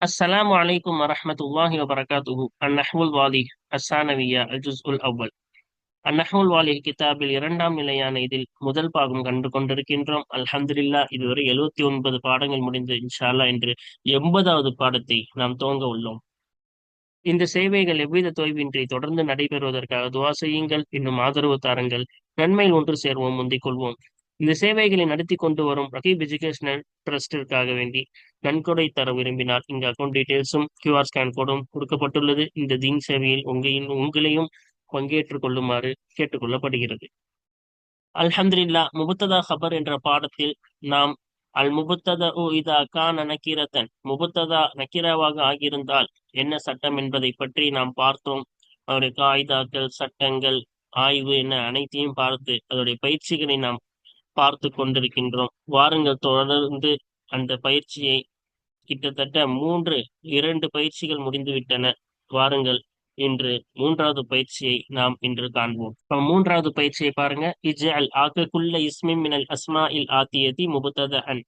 السلام عليكم ورحمة الله وبركاته النحو الواضح الثانوية الجزء الأول النحو الواضح கிதாபில் இரண்டாம் நிலையான இதில் முதல் பாகம் கண்டு கொண்டிருக்கின்றோம். அல்ஹம்துலில்லாஹ், இதுவரை 79 பாடங்கள் முடிந்து இன்ஷா அல்லாஹ் இன்று 80வது பாடத்தை நாம் துவங்க உள்ளோம். இந்த சேவைகள் எவ்வித தொய்வின்றி தொடர்ந்து நடைபெறுவதற்காக துவா செய்யுங்கள். இன்னும் ஆதரவு தாருங்கள். நன்மையில் ஒன்று சேர்வோம், முந்திக் கொள்வோம். இந்த சேவைகளை நடத்தி கொண்டு வரும் ரகீப் எஜுகேஷனல் ட்ரஸ்டிற்காக வேண்டி நன்கொடை தர விரும்பினால் இங்கு அக்கௌண்ட் டீடைல்ஸும் கியூஆர் ஸ்கேன் கோடும் கொடுக்கப்பட்டுள்ளது. இந்த தீன் சேவையில் உங்களையும் பங்கேற்றுக் கொள்ளுமாறு கேட்டுக்கொள்ளப்படுகிறது. அல்ஹம்துலில்லாஹ், முபத்ததா ஹபர் என்ற பாடத்தில் நாம் அல் முபத்ததா இதா கான நக்கீரத்தன், முபத்ததா நக்கீராவாக ஆகியிருந்தால் என்ன சட்டம் என்பதை பற்றி நாம் பார்த்தோம். அவருடைய காய்தாக்கள், சட்டங்கள், ஆய்வு என்ன அனைத்தையும் பார்த்து அதோடைய பயிற்சிகளை நாம் பார்த்து கொண்டிருக்கின்றோம். வாருங்கள், தொடர்ந்து அந்த பயிற்சியை கிட்டத்தட்ட 2 பயிற்சிகள் முடிந்துவிட்டன. வாருங்கள், இன்று 3வது பயிற்சியை நாம் இன்று காண்போம். இப்ப 3வது பயிற்சியை பாருங்க. இஜ்அல் ஆக்கக்குள்ள இஸ்மின் மினல் அஸ்மாஇல் ஆத்தியதி முபத்ததஅன்,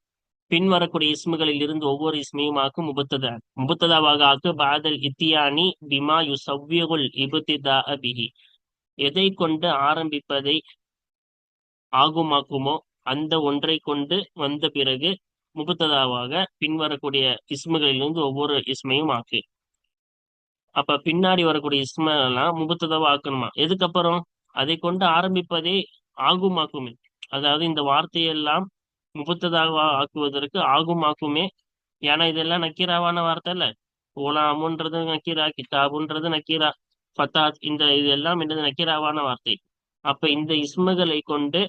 பின்வரக்கூடிய இஸ்முகளில் இருந்து ஒவ்வொரு இஸ்மையும் ஆக்கு முபத்ததா, முபத்ததாவாக ஆக்கு. பாதல் இத்தியானி பிமா யுசவ்விகுல் இப்திதாஅ பிஹி, எதை கொண்டு ஆரம்பிப்பதை ஆகுமாக்குமோ அந்த ஒன்றை கொண்டு வந்த பிறகு முபத்ததாவாக பின்வரக்கூடிய இஸ்முகளிலிருந்து ஒவ்வொரு இஸ்மையும் ஆக்கு. அப்ப பின்னாடி வரக்கூடிய இஸ்ம எல்லாம் முபத்ததாவா ஆக்கணுமா? எதுக்கப்புறம்? அதை கொண்டு ஆரம்பிப்பதே ஆகுமாக்குமே. அதாவது இந்த வார்த்தையெல்லாம் முபத்ததாவா ஆக்குவதற்கு ஆகுமாக்குமே. ஏன்னா இதெல்லாம் நக்கீராவான வார்த்தை இல்ல. ஓலாமுன்றது நக்கீரா, கிதாபுன்றது நக்கீரா, ஃபத்தாத் இதெல்லாம் என்னது நக்கீராவான வார்த்தை. அப்ப இந்த இஸ்முகளை கொண்டு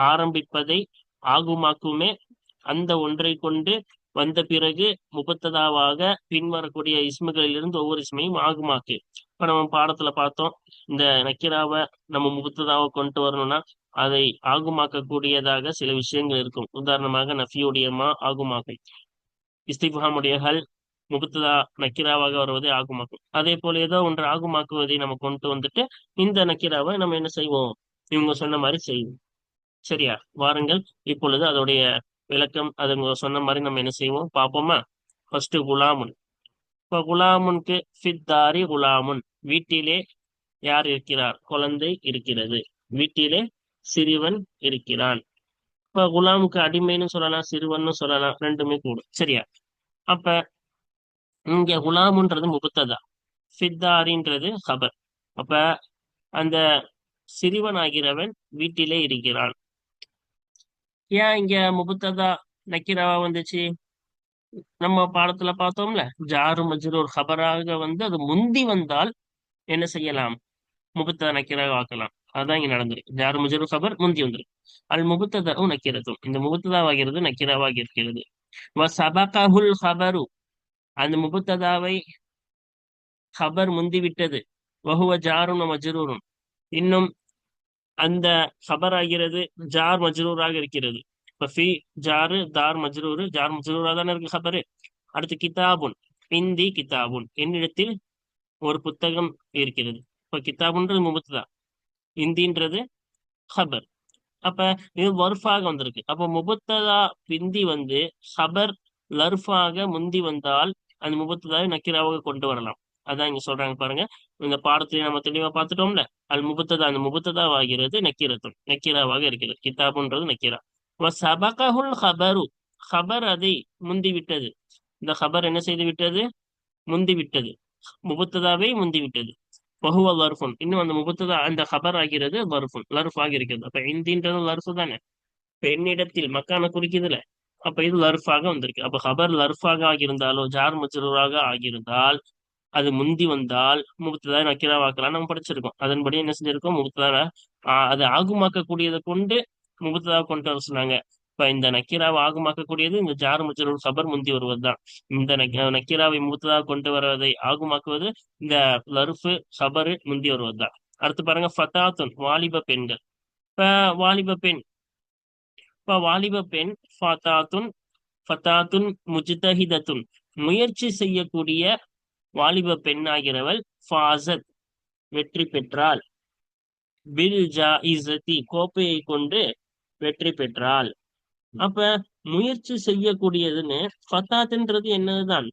ஆரம்பிப்பதை ஆகுமாக்குமே. அந்த ஒன்றை கொண்டு வந்த பிறகு முபத்ததாவாக பின்வரக்கூடிய இஸ்முகளிலிருந்து ஒவ்வொரு இஸ்மையும் ஆகுமாக்கு. இப்ப நம்ம பாடத்துல பார்த்தோம், இந்த நக்கிராவை நம்ம முபத்ததாவை கொண்டு வரணும்னா அதை ஆகுமாக்க கூடியதாக சில விஷயங்கள் இருக்கும். உதாரணமாக நஃபியுடைய மா ஆகுமாக்கும், இஸ்திஃபாமுடைய ஹல் முபத்ததா நக்கிராவாக வருவதை ஆகுமாக்கும். அதே போல ஏதோ ஒன்று ஆகுமாக்குவதை நம்ம கொண்டு வந்துட்டு இந்த நக்கிராவை நம்ம என்ன செய்வோம்? இவங்க சொன்ன மாதிரி செய்வோம். சரியா? வாருங்கள், இப்பொழுது அதோடைய விளக்கம் அது சொன்ன மாதிரி நம்ம என்ன செய்வோம் பார்ப்போமா? ஃபர்ஸ்ட் குலாமுன். இப்ப குலாமுன்க்கு ஃபித்தாரி குலாமுன், வீட்டிலே யார் இருக்கிறார்? குழந்தை இருக்கிறது. வீட்டிலே சிறுவன் இருக்கிறான். இப்ப குலாமுக்கு அடிமைன்னு சொல்லலாம், சிறுவன்னு சொல்லலாம், ரெண்டுமே கூடும். சரியா? அப்ப இங்க குலாமுன்றது முபத்ததா, ஃபித்தாரின்றது ஹபர். அப்ப அந்த சிறுவன் ஆகிறவன் வீட்டிலே இருக்கிறான். ஏன் இங்க முபத்ததா நக்கிராவா வந்துச்சு? நம்ம பாடத்துல பார்த்தோம்ல, ஜாரு மஜ்ரூர் ஹபராக வந்து அது முந்தி வந்தால் என்ன செய்யலாம்? முபத்ததா நக்கிராக ஆக்கலாம். அதான் இங்க நடந்திருக்கு. ஜாரு மஜ்ரூர் ஹபர் முந்தி வந்துருக்கு. அல் முபத்ததாவும் நக்கிரத்தும், இந்த முபத்ததாவாகிறது நக்கிராவாக இருக்கிறது. சபகஹுல் ஹபரு, அந்த முபத்ததாவை ஹபர் முந்தி விட்டது. வஹுவ ஜாரும் மஜ்ரூரும், இன்னும் அந்த ஹபர் ஆகிறது ஜார் மஜ்ரூராக இருக்கிறது. இப்ப ஃபி ஜாரு தார் மஜ்ரூரு, ஜார் மஜ்ரூரா தானே இருக்கு ஹபரு. அடுத்து கிதாபுன், இந்தி கிதாபுன், என்னிடத்தில் ஒரு புத்தகம் இருக்கிறது. இப்ப கிதாபுன்றது முபத்ததா, இந்தின்றது ஹபர். அப்ப இது வர்ஃபாக வந்திருக்கு. அப்ப முபத்ததா பிந்தி வந்து ஹபர் லர்ஃபாக முந்தி வந்தால் அந்த முபத்ததாவை நக்கிராவாக கொண்டு வரலாம். அதான் இங்க சொல்றாங்க பாருங்க. இந்த பாடத்திலே நம்ம தெளிவா பார்த்துட்டோம்ல. அல் முபத்ததா, அந்த முபத்ததாவாகிறது நக்கீரத்தும், நக்கீராவாக இருக்கிறது. கிதாபுன்றது நக்கீரா. சபகஹுல் ஹபரு, ஹபர் அதை முந்தி விட்டது. இந்த ஹபர் என்ன செய்து விட்டது? முந்தி விட்டது. முபத்ததாவை முந்தி விட்டது. வஹுவ லர்ஃபுன், இன்னும் அந்த முபத்ததா அந்த ஹபர் ஆகிறது லர்ஃபுன், லர்ஃப் ஆகி இருக்கிறது. அப்ப இந்தின்றது லர்ஃபு தானே. பெண்ணிடத்தில் மக்கான குறிக்குதுல. அப்ப இது லர்ஃபாக வந்திருக்கு. அப்ப ஹபர் லர்ஃபாக ஆகியிருந்தாலோ ஜார் மஜ்ரூராக ஆகியிருந்தால் அது முந்தி வந்தால் முபத்ததா நக்கீராவாக்கலாம் நம்ம படிச்சிருக்கோம். அதன்படி என்ன செஞ்சிருக்கோம்? முபத்ததா அது ஆகுமாக்கக்கூடியதை கொண்டு முபத்ததா கொண்டு வர சொன்னாங்க. இப்ப இந்த நக்கீராவை ஆகுமாக்கக்கூடியது இந்த ஜார் மஜ்ரூர் ஹபர் முந்தி வருவதுதான். இந்த நக்கீராவை முபத்ததா கொண்டு வருவதை ஆகுமாக்குவது இந்த லர்ஃபு ஹபரு முந்தி வருவதுதான். அடுத்து பாருங்க, ஃபதாத்துன், வாலிப பெண்கள். இப்ப வாலிப பெண், இப்ப வாலிப பெண் ஃபதாத்துன், ஃபதாத்துன் முஜ்தஹிதத்துன், முயற்சி செய்யக்கூடிய வாலிப பெண்ணாகிறவள் ஃபாசத், வெற்றி பெற்றாள். பில் ஜாஇஸதி, கோப்பையை கொண்டு வெற்றி பெற்றாள். அப்ப முயற்சி செய்யக்கூடியதுன்னு ஃபதாத்ன்றது என்னதுதான்?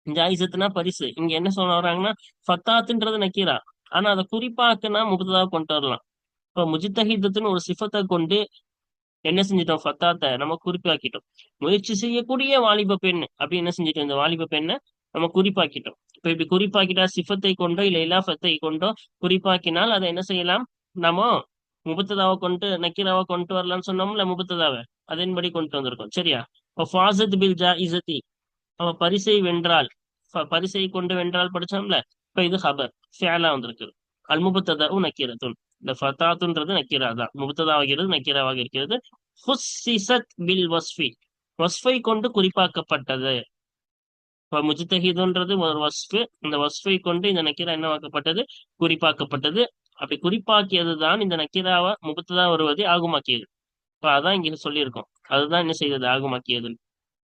ஜாயிசத்துனா பரிசு. இங்க என்ன சொல்ல வர்றாங்கன்னா ஃபத்தாத்துன்றது நக்கீரா, ஆனா அதை குறிப்பாக்குனா முபத்ததா கொண்டு வரலாம். இப்ப முஜித்தஹிதத்துன்னு ஒரு சிஃபத்தை கொண்டு என்ன செஞ்சிட்டோம், ஃபத்தாத்தை நம்ம குறிப்பாக்கிட்டோம். முயற்சி செய்யக்கூடிய வாலிப பெண் அப்படி என்ன செஞ்சிட்டோம், இந்த வாலிப பெண்ணை நம்ம குறிப்பாக்கிட்டோம். இப்ப இப்படி குறிப்பாக்கிட்டா சிஃபத்தை கொண்டோ இல்ல இலாஃபத்தை கொண்டோ குறிப்பாக்கினால் அதை என்ன செய்யலாம், நம்ம முபத்ததாவை கொண்டு நக்கீராவை கொண்டு வரலாம்னு சொன்னோம்ல, முபத்ததாவை அதன்படி கொண்டு வந்திருக்கோம். சரியா? இப்போ ஃபாஸத் பில் ஜாயிஸத்தி, அவ பரிசை வென்றாள். பரிசை கொண்டு வென்றால் படிச்சோம்ல, இப்ப இது ஹபர் ஃபியலா வந்திருக்கு. அல் முபத்ததாவும் நக்கீரத்துன். இந்த ஃபதாத்துன்றது நக்கீரா தான், முபத்ததாகிறது நக்கீராவாக இருக்கிறது. ஹுஸ்ஸிஸத் பில் வஸ்ஃபி, வஸ்ஃபை கொண்டு குறிப்பாக்கப்பட்டது. இப்ப முஜ்தஹிதுன்றது ஒரு வஸ்ஃபு, இந்த வஸ்ஃபை கொண்டு இந்த நக்கீரா என்னவாக்கப்பட்டது, குறிப்பாக்கப்பட்டது. அப்படி குறிப்பாக்கியது தான் இந்த நக்கீராவை முபத்ததா வருவதை ஆகுமாக்கியது. இப்ப அதான் இங்க சொல்லியிருக்கோம், அதுதான் என்ன செய்தது, ஆகுமாக்கியது.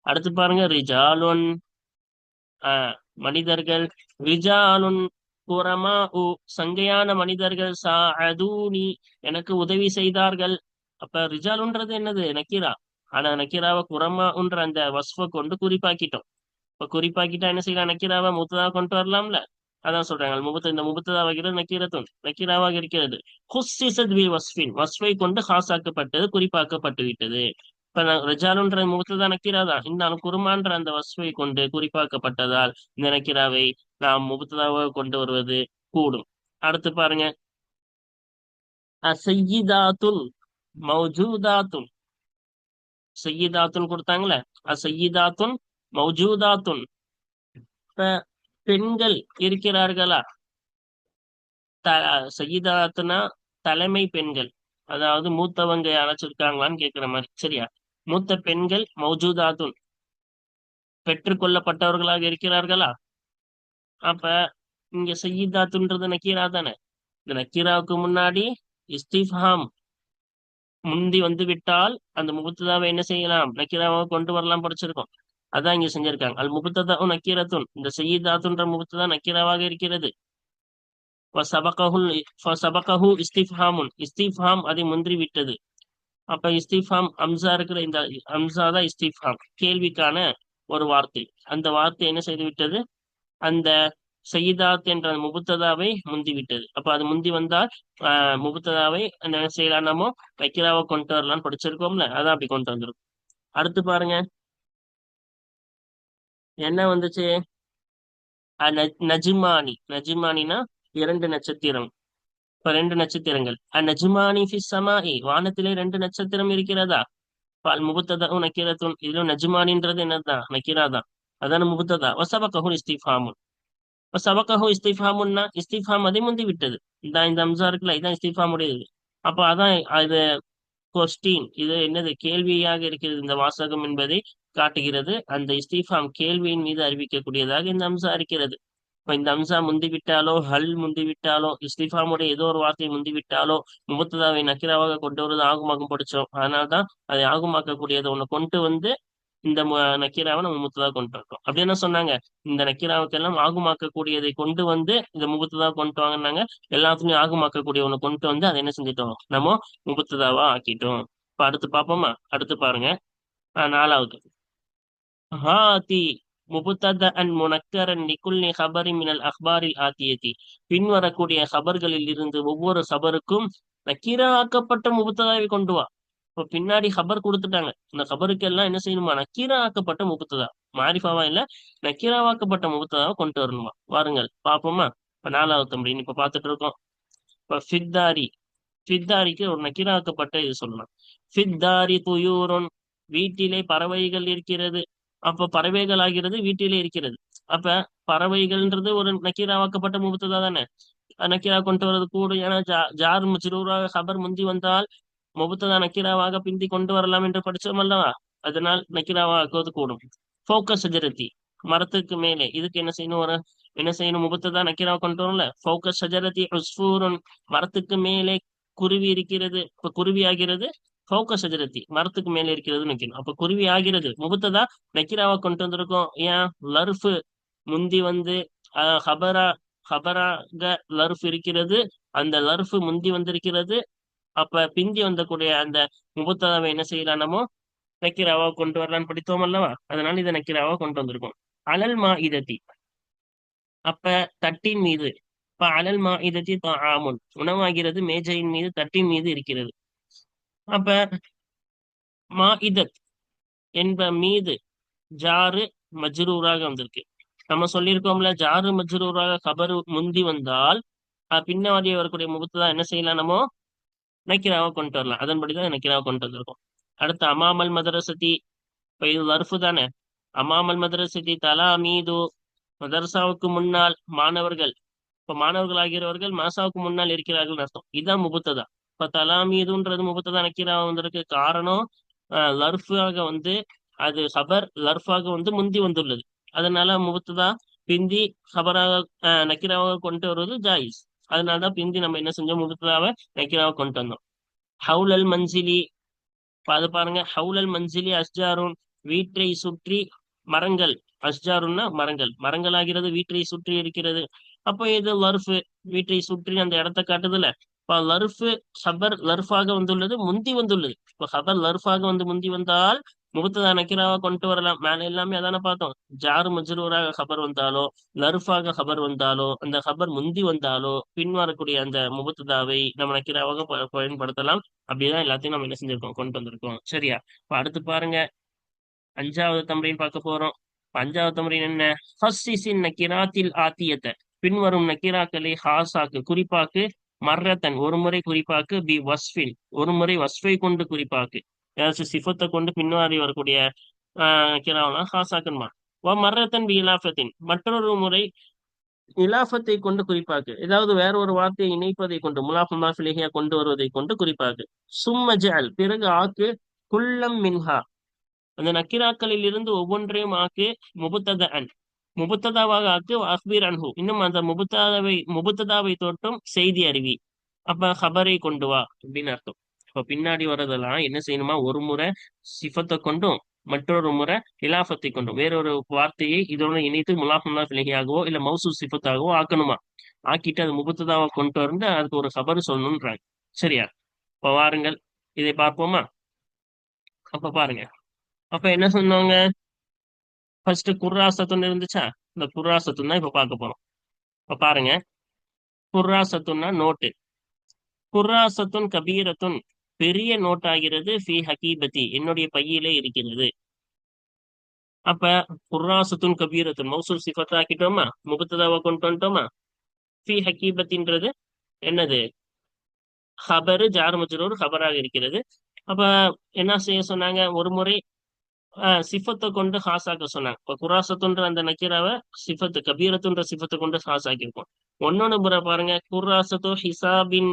அடுத்து பாருங்க, ரிஜாலுன், மனிதர்கள், ரிஜாலுன் குரமா உ, சங்கையான மனிதர்கள், சாஅதூனி, எனக்கு உதவி செய்தார்கள். அப்ப ரிஜாலுன்றது என்னது, நக்கீரா. ஆனா நக்கீராவை குரமான்ற அந்த வஸ்ஃபை கொண்டு குறிப்பாக்கிட்டோம். இப்ப குறிப்பாக்கிட்டா என்ன செய்யலாம், நக்கீராவை முத்ததா கொண்டு வரலாம்ல. அதான் சொல்றாங்க இந்த முபத்ததாவாகிறது நக்கீரத்துன், நக்கீராவாக இருக்கிறது. ஹுஸ்ஸிஸத் பி வஸ்ஃபின், வஸ்ஃபை கொண்டு ஹாஸாக்கப்பட்டது, குறிப்பாக்கப்பட்டு விட்டது. இப்ப ரிஜாலுன்ற முபத்ததா நக்கீரா தான், இருந்தாலும் குருமான்ற அந்த வஸ்ஃபை கொண்டு குறிப்பாக்கப்பட்டதால் இந்த நக்கீராவை நாம் முபத்ததாவாக கொண்டு வருவது கூடும். அடுத்து பாருங்க, அசையிதாத்துன் மௌஜூதாத்துன், செய்யிதாத்துன் கொடுத்தாங்களே, அசையிதாத்துன் மௌஜூதாத்துன். இப்ப பெண்கள் இருக்கிறார்களா, த சையிதாத்துனா தலைமை பெண்கள், அதாவது மூத்தவங்க யாராச்சும் இருக்காங்களான்னு கேட்கிற மாதிரி. சரியா? மூத்த பெண்கள் மௌஜூதாத்துன், பெற்றுக்கொள்ளப்பட்டவர்களாக இருக்கிறார்களா. அப்ப இங்க சையிதாத்துன்றது நக்கீரா தானே. இந்த நக்கீராவுக்கு முன்னாடி இஸ்திஃபாம் முந்தி வந்து விட்டால் அந்த முபத்ததாவை என்ன செய்யலாம், நக்கீராவை கொண்டு வரலாம், படிச்சிருக்கோம். அதான் இங்க செஞ்சிருக்காங்க. அல் முபத்ததா நக்கீரத்துன், இந்த சையிதாத்துன்ற முபத்ததா நக்கீராவாக இருக்கிறது. ஃபசபகஹு இஸ்திஃபாமுன், இஸ்திஃபாம் அதை முந்திரி விட்டது. அப்ப இஸ்திஃபாம் அம்சா இருக்கிற இந்த அம்சா தான் இஸ்திஃபாம், கேள்விக்கான ஒரு வார்த்தை. அந்த வார்த்தை என்ன செய்து விட்டது, அந்த சையிதாத் என்ற முபத்ததாவை முந்தி விட்டது. அப்ப அது முந்தி வந்தால் முபத்ததாவை என்ன செய்யலாம், நம்ம நக்கீராவை கொண்டு வரலாம்னு படிச்சிருக்கோம்ல, அதான் அப்படி கொண்டு வந்துரும். அடுத்து பாருங்க என்ன வந்துச்சு, நஜிமானி, நஜிமானினா இரண்டு நட்சத்திரம். இப்ப ரெண்டு நட்சத்திரங்கள், நஜ்மானி ஃபி ஸமாஇ, வானத்திலே ரெண்டு நட்சத்திரம் இருக்கிறதா. பால் முபத்ததா நக்கீரத்துன், இதுல நஜ்மானின்றது என்னதான், நக்கீரா தான், அதான முபத்ததா. வசபகஹு இஸ்திஃபாமுன், வசபகஹு இஸ்திஃபாமுன்னா இஸ்திஃபாம் அதை முந்தி விட்டது. இந்த அம்சா இருக்குல்ல, இதான் இஸ்திஃபாம் உடையது. அப்ப அதான் அது கொஸ்டின், இது என்னது, கேள்வியாக இருக்கிறது இந்த வாசகம் என்பதை காட்டுகிறது. அந்த இஸ்திஃபாம் கேள்வியின் மீது அறிவிக்கக்கூடியதாக இந்த அம்சா இருக்கிறது. இப்ப இந்த அம்சா முந்திவிட்டாலோ ஹல் முந்திவிட்டாலோ இஸ்திஃபாமுடைய ஏதோ ஒரு வார்த்தை முந்திவிட்டாலோ முபத்ததாவை நக்கிராவாக கொண்டு வருவது ஆகுமாக்கும் படிச்சோம். அதனால்தான் அதை ஆகுமாக்கக்கூடியதை ஒண்ணு கொண்டு வந்து இந்த நக்கீராவை நம்ம முபத்ததா கொண்டு இருக்கோம். அப்படி என்ன சொன்னாங்க, இந்த நக்கீராவுக்கெல்லாம் ஆகுமாக்கக்கூடியதை கொண்டு வந்து இந்த முபத்ததா கொண்டு வாங்கினாங்க. எல்லாத்துலயும் ஆகுமாக்கக்கூடிய ஒண்ணு கொண்டு வந்து அதை என்ன செஞ்சிட்டோம், நம்ம முபத்ததாவா ஆக்கிட்டோம். இப்ப அடுத்து பாப்போமா, அடுத்து பாருங்க, நாலாவது, ஹாதி முபுத்ததஅன் முனக்கரன் லிகுல்லி ஹபரின் மினல் அக்பாரில் ஆத்தியதி, பின்வரக்கூடிய ஹபர்களில் இருந்து ஒவ்வொரு ஹபருக்கும் நக்கீரா ஆக்கப்பட்ட முபுத்ததாவை கொண்டு வா. இப்ப பின்னாடி ஹபர் கொடுத்துட்டாங்க, இந்த ஹபருக்கு எல்லாம் என்ன செய்யணுமா, நக்கீரா ஆக்கப்பட்ட முபுத்ததா, மாரிஃபாவா இல்ல, நக்கீராவாக்கப்பட்ட முபுத்ததாவை கொண்டு வரணுமா. வாருங்கள் பாப்போமா. இப்ப நாலாவது தம்பி இப்ப பாத்துட்டு இருக்கோம். இப்ப ஃபித்தாரி, ஃபித்தாரிக்கு ஒரு நக்கீராக்கப்பட்ட இது சொல்லலாம். ஃபித்தாரி துயூருன், வீட்டிலே பறவைகள் இருக்கிறது. அப்ப பறவைகள் ஆகிறது வீட்டிலே இருக்கிறது. அப்ப பறவைகள்ன்றது ஒரு நக்கீராவாக்கப்பட்ட முபத்ததா தானே, நக்கீரா கொண்டு வரது கூட. ஏன்னா ஜார் மஜ்ரூராக ஹபர் முந்தி வந்தால் முபத்ததா நக்கீராவாக பிந்தி கொண்டு வரலாம் என்று படிச்சோம் அல்லவா, அதனால் நக்கீராவாக்குவது கூடும். ஃபோக்கஸ் சஜரத்தி, மரத்துக்கு மேலே, இதுக்கு என்ன செய்யணும், ஒரு என்ன செய்யணும், முபத்ததா நக்கீராவை கொண்டு வரல. ஃபோக்கஸ் சஜரத்தி உஸ்ஃபூருன், மரத்துக்கு மேலே குருவி இருக்கிறது. இப்ப குருவி ஆகிறது ஃபோக்கஸ் சஜரத்தி, மரத்துக்கு மேலே இருக்கிறதுன்னு வைக்கணும். அப்ப குருவி ஆகிறது முபத்ததா, நக்கீராவை கொண்டு வந்திருக்கோம். ஏன், லர்ஃபு முந்தி வந்து ஹபரா, ஹபராக லர்ஃப் இருக்கிறது, அந்த லர்ஃபு முந்தி வந்திருக்கிறது. அப்ப பிந்தி வந்தக்கூடிய அந்த முபத்ததாவை என்ன செய்யலாம், நம்ம நக்கீராவா கொண்டு வரலான்னு படித்தோம் அல்லவா, அதனால இதை நக்கீராவா கொண்டு வந்திருக்கோம். அலல் மா இதத்தி, அப்ப தட்டின் மீது. இப்ப அலல் மா இதத்தி ஆமுன், உணவாகிறது மேஜையின் மீது தட்டின் மீது இருக்கிறது. அப்ப மா இதத் என்ப மீது ஜாரு மஜ்ரூராக வந்திருக்கு. நம்ம சொல்லியிருக்கோம்ல, ஜாரு மஜ்ரூராக கபரு முந்தி வந்தால் பின்னாடியே வரக்கூடிய முகத்தை என்ன செய்யலாம், நம்ம நக்கிராவை கொண்டு வரலாம். அதன்படிதான் நக்கிராவை கொண்டு வந்திருக்கோம். அடுத்து அமாமல் மதரசதி, இப்ப இது லர்ஃபு தானே. அமாமல் மதரசதி தலா மீது, மதரசாவுக்கு முன்னால் மாணவர்கள். இப்ப மாணவர்கள் ஆகிறவர்கள் மாசாவுக்கு முன்னால் இருக்கிறார்கள் அர்த்தம். இதுதான் முபத்ததா. இப்ப தலாமீதுன்றது முபத்ததா நக்கீரா வந்திருக்கு. காரணம் லர்ஃபாக வந்து அது ஹபர் லர்ஃபாக வந்து முந்தி வந்துள்ளது. அதனால முபத்ததா பிந்தி ஹபராக நக்கீராவாக கொண்டு வருவது ஜாயிஸ். அதனாலதான் பிந்தி நம்ம என்ன செஞ்சோம், முபத்ததாவை நக்கீராவை கொண்டு வந்தோம். ஹவுலல் மன்சிலி, அது பாருங்க, ஹவுலல் மன்சிலி அஸ்ஜாருன், வீட்டை சுற்றி மரங்கள். அஸ்ஜாருன்னா மரங்கள், மரங்களாகிறது வீட்டை சுற்றி இருக்கிறது. அப்போ இது லர்ஃபு, வீட்டை சுற்றி அந்த இடத்த காட்டுதுல. இப்ப லர்ஃபு ஹபர் லர்ஃபாக வந்துள்ளது, முந்தி வந்துள்ளது. இப்ப ஹபர் லர்ஃபாக வந்து முந்தி வந்தால் முகத்ததா நக்கிராவா கொண்டு வரலாம். மேல எல்லாமே அதான பார்த்தோம். ஜாரு மஜ்ரூராக ஹபர் வந்தாலோ, லர்ஃபாக ஹபர் வந்தாலோ, அந்த ஹபர் முந்தி வந்தாலோ பின் வரக்கூடிய அந்த முகத்ததாவை நம்ம நக்கிராவாக பயன்படுத்தலாம். அப்படிதான் எல்லாத்தையும் நம்ம என்ன செஞ்சிருக்கோம், கொண்டு வந்திருக்கோம். சரியா? இப்ப அடுத்து பாருங்க, அஞ்சாவது தம்ரீன் பார்க்க போறோம். அஞ்சாவது தம்ரீன் என்ன? ஹஸ்ஸிஸின் நக்கிராத்தில் ஆத்தியத்தை, பின்வரும் நக்கிராக்களை ஹாசாக்கு குறிப்பாக்கு, மர்ரத்தன் ஒரு முறை குறிப்பாக்கு, பி வஸ்ஃபின் ஒரு முறை வஸ்ஃபை கொண்டு குறிப்பாக்கு. ஏதாச்சும் சிஃபத்தை கொண்டு பின்வாரி வரக்கூடிய நக்கிராவெல்லாம் ஹாசாக்குமா. மர்ரத்தன் பி இலாஃபத்தின், மற்றொரு முறை இலாஃபத்தை கொண்டு குறிப்பாக்கு, ஏதாவது வேற ஒரு வார்த்தையை இணைப்பதை கொண்டு முலாஃப் முலாஃப் இலைஹியா கொண்டு வருவதை கொண்டு குறிப்பாக்கு. சும்ம ஜஅல், பிறகு ஆக்கு, குல்லம் மின்ஹா, அந்த நக்கிராக்களில் இருந்து ஒவ்வொன்றையும் ஆக்கு, முபத்ததஅன் முபத்ததாவாக ஆக்கு, அக்பீர் அன்ஹு, இன்னும் அந்த முபத்ததாவை தோட்டும் செய்தி அறிவி. அப்ப ஹபரை கொண்டு வா அப்படின்னு அர்த்தம். இப்ப பின்னாடி வர்றதெல்லாம் என்ன செய்யணுமா, ஒரு முறை சிஃபத்தை கொண்டும் மற்றொரு முறை இலாஃபத்தை கொண்டும் வேறொரு வார்த்தையை இதோட இணைத்து முலாஃப் முலாஃப் இலைஹியாகவோ இல்ல மௌசூ சிஃபத்தாகவோ ஆக்கணுமா. ஆக்கிட்டு அது முபத்ததாவை கொண்டு வந்து அதுக்கு ஒரு ஹபர் சொல்லணும்ன்றாங்க. சரியா? இப்ப வாருங்கள் இதை பார்ப்போமா. அப்ப பாருங்க, அப்ப என்ன சொன்னாங்க, ஃபர்ஸ்ட் குர்ராசத்துன்னு இருந்துச்சா. இந்த குர்ராசத்துன்னு தான் இப்ப பார்க்க போறோம். இப்ப பாருங்க, குர்ராசத்துன்னா நோட்டு. குர்ராசத்துன் கபீரத்துன், பெரிய நோட் ஆகிறது, ஃபி ஹகீபதி, என்னுடைய பையிலே இருக்கிறது. அப்ப குர்ராசத்துன் கபீரத்துன் மௌசூல் சிஃபத் ஆக்கிட்டோமா, முபத்ததாவை கொண்டு வந்துட்டோமா. ஃபி ஹகீபத்தின்றது என்னது, ஹபரு ஜார் மஜ்ரூர் ஹபராக இருக்கிறது. அப்ப என்ன செய்ய சொன்னாங்க, ஒரு முறை சிஃபத்தை கொண்டு ஹாசாக்க சொன்னாங்க. இப்ப குராசத்துன்ற அந்த நக்கீராவை சிஃபத்து கபீரத்துன்ற சிஃபத்தை கொண்டு ஹாசாக்கியிருக்கோம். ஒன்னொன்னு முறை பாருங்க, குராசத்து ஹிசாபின்,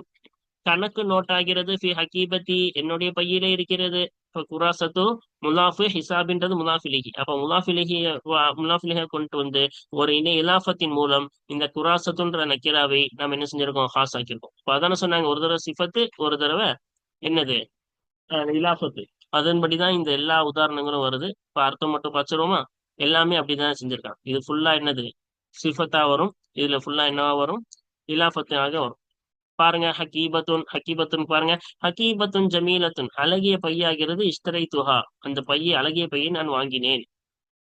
கணக்கு நோட் ஆகிறது, ஃபி ஹகீபத்தி, என்னுடைய பையிலே இருக்கிறது. இப்ப குராசத்து முலாஃபு, ஹிசாபின்றது முலாஃபிலிஹி. அப்ப முலாஃபிலிஹை கொண்டு வந்து ஒரு இணை இலாஃபத்தின் மூலம் இந்த குராசத்துன்ற நக்கீராவை நம்ம என்ன செஞ்சிருக்கோம், ஹாசாக்கியிருக்கோம். இப்ப அதான சொன்னாங்க, ஒரு தடவை சிஃபத்து ஒரு தடவை என்னது இலாஃபத்து. அதன்படிதான் இந்த எல்லா உதாரணங்களும் வருது. இப்ப அர்த்தம் மட்டும் பார்த்துருவோமா. எல்லாமே அப்படிதான் செஞ்சிருக்காங்க. இது ஃபுல்லா என்னது, சிஃபத்தா வரும். இதுல ஃபுல்லா என்னவா வரும், இலாஃபத்தாக வரும். பாருங்க, ஹக்கீபத்துன், ஹக்கீபத்துன் பாருங்க, ஹக்கீபத்துன் ஜமீலத்துன், அழகிய பையாகிறது, இஷ்டரை துஹா, அந்த பையை அழகிய பையை நான் வாங்கினேன்.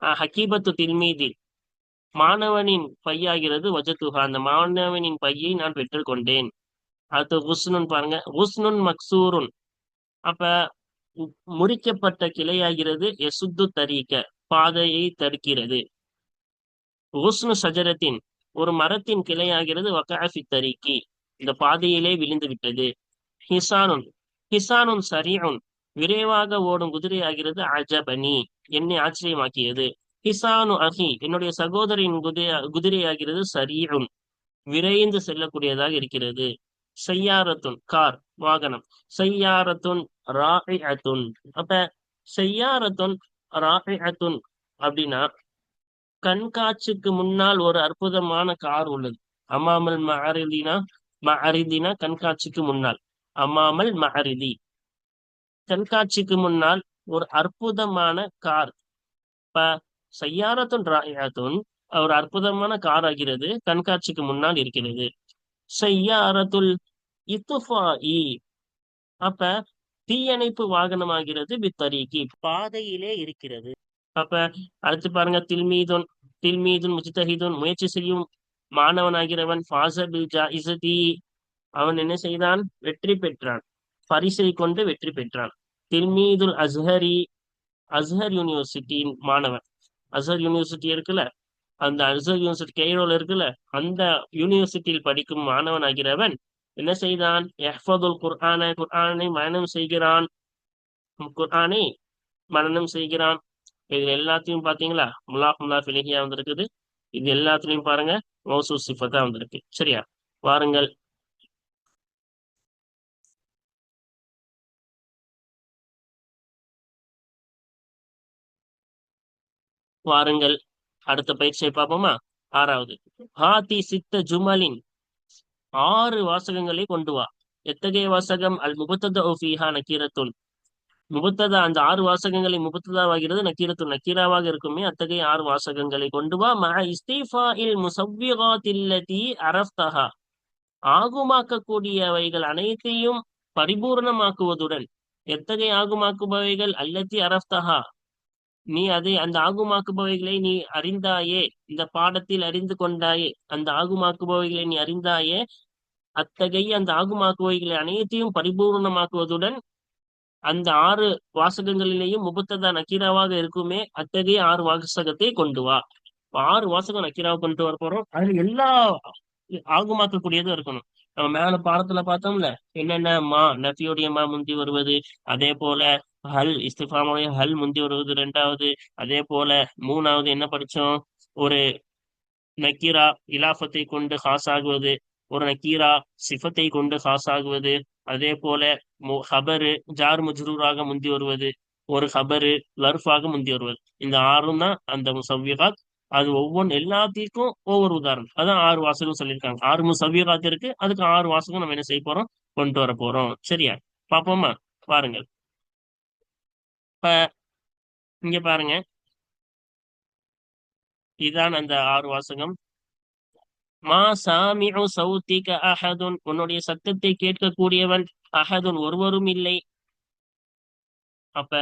ஹக்கீபத்து தில்மீதி, மாணவனின் பையாகிறது, வஜத்துஹா, அந்த மாணவனின் பையை நான் பெற்றுக்கொண்டேன். அடுத்து ஹுஸ்னுன் பாருங்க, ஹுஸ்னுன் மக்சூருன், அப்ப முறிக்கப்பட்ட கிளையாகிறது, எசுத்து தரீக்க, பாதையை தடுக்கிறது. ஹுஸ்னு ஷஜரத்தின், ஒரு மரத்தின் கிளையாகிறது, வகாஃபி தரீக்கி, இந்த பாதையிலே விழுந்து விட்டது. ஹிசானுன், ஹிசானுன் சரீஉன், விரைவாக ஓடும் குதிரையாகிறது, அஜபனி, என்னை ஆச்சரியமாக்கியது. ஹிசானு அஹி, என்னுடைய சகோதரின் குதிரையாகிறது, சரீஉன், விரைந்து செல்லக்கூடியதாக இருக்கிறது. செய்யாரத்துன், கார் வாகனம். செய்யாரத்துன் ராஇஅத்துன், அப்ப செய்யாரத்துன் ராஇஅத்துன் அப்படின்னா கண்காட்சிக்கு முன்னால் ஒரு அற்புதமான கார் உள்ளது. அமாமல் மஅரிதினா, மஅரிதினா கண்காட்சிக்கு முன்னால், அமாமல் மஅரிதி கண்காட்சிக்கு முன்னால் ஒரு அற்புதமான கார். இப்ப செய்யாரத்துன் ராஇஅத்துன் ஒரு அற்புதமான கார் ஆகிறது, கண்காட்சிக்கு முன்னால் இருக்கிறது. செய்யாரத்துல் இத்துஃபாஇ, அப்ப தீயணைப்பு வாகனமாகிறது, பித்தரீகி, பாதையிலே இருக்கிறது. அப்ப அடுத்து பாருங்க, தில்மீதுன், தில்மீதுன் முஜ்தஹிதுன் முயற்சி செய்யும் மாணவனாகிறவன் ஃபாஸ பில் ஜாயிஸதி அவன் என்ன செய்தான், வெற்றி பெற்றான், பரிசை கொண்டு வெற்றி பெற்றான். தில்மீதுல் அஸ்ஹரி அஸ்ஹர் யூனிவர்சிட்டியின் மாணவன். அஸ்ஹர் யூனிவர்சிட்டி இருக்குல்ல, அந்த அஸ்ஹர் யூனிவர்சிட்டி கெய்ரோல இருக்குல்ல, அந்த யூனிவர்சிட்டியில் படிக்கும் மாணவன் ஆகிறவன் என்ன செய்தான், யஹ்ஃபதுல் குர்ஆன குர்ஆனை மனனம் செய்கிறான், குர்ஆனை மனனம் செய்கிறான். இது எல்லாத்தையும் பாத்தீங்களா, முலாஃப் இலைஹியா வந்திருக்குது. இது எல்லாத்துலயும் பாருங்க மௌசூப் சிஃபத்தா வந்திருக்கு. சரியா, வாருங்கள். வாருங்கள் அடுத்த பயிற்சியை பார்ப்போமா. ஆறாவது, ஹாத்தி சித்த ஜுமலின் 6 வாசகங்களை கொண்டு வா. எத்தகைய வாசகம்? அல் முபத்தத ஃபீஹா நக்கீரத்துன். முபத்ததா, அந்த 6 வாசகங்களை முபத்ததாவாகிறது நக்கீரத்துன் நக்கீராவாக இருக்குமே, அத்தகைய 6 வாசகங்களை கொண்டு வா. மஅ இஸ்திஃபாஇல் முஸவ்விகாத்தில்லதி அரஃப்தஹா, ஆகுமாக்கக்கூடியவைகள் அனைத்தையும் பரிபூர்ணமாக்குவதுடன். எத்தகைய ஆகுமாக்குபவைகள்? அல்லத்தி அரஃப்தஹா, நீ அதை அந்த ஆகுமாக்குபவைகளை நீ அறிந்தாயே, இந்த பாடத்தில் அறிந்து கொண்டாயே, அந்த ஆகுமாக்குபவைகளை நீ அறிந்தாயே, அத்தகைய அந்த ஆகுமாக்குபவைகளை அனைத்தையும் பரிபூர்ணமாக்குவதுடன் அந்த 6 வாசகங்களிலேயும் முபத்ததா நக்கீராவாக இருக்குமே, அத்தகைய 6 வாசகத்தை கொண்டு வா. 6 வாசகம் நக்கீராவை கொண்டு வர போறோம். அதுல எல்லா ஆகுமாக்கக்கூடியதும் இருக்கணும். நம்ம மேல பாடத்துல பார்த்தோம்ல, என்னென்ன மா நஃபியுடைய மா முந்தி வருவது, அதே போல ஹல் இஸ்திஃபாமுடைய ஹல் முந்தி வருவது ரெண்டாவது, அதே போல மூணாவது என்ன படிச்சோம், ஒரு நக்கீரா இலாஃபத்தை கொண்டு ஹாஸ் ஆகுவது, ஒரு நக்கீரா சிஃபத்தை கொண்டு ஹாஸ் ஆகுவது, அதே போல ஹபரு ஜார் மஜ்ரூராக முந்தி வருவது, ஒரு ஹபரு லர்ஃபாக முந்தி வருவது. இந்த 6 தான் அந்த முசவ்விகாத். அது ஒவ்வொன்று எல்லாத்திற்கும் ஒவ்வொரு உதாரணம். அதான் 6 வாசகம் சொல்லியிருக்காங்க. 6 முசவ்விகாத் இருக்கு, அதுக்கு 6 வாசகம் நம்ம என்ன செய்ய போறோம், கொண்டு வர போறோம். சரியா, பாப்போமா, பாருங்கள். இப்ப இங்க பாருங்க, இதுதான் அந்த 6 வாசகம். மா சாமிஉ சௌதிக அஹதுன், உன்னுடைய சத்தத்தை கேட்கக்கூடியவன் அஹதுன் ஒருவரும் இல்லை. அப்ப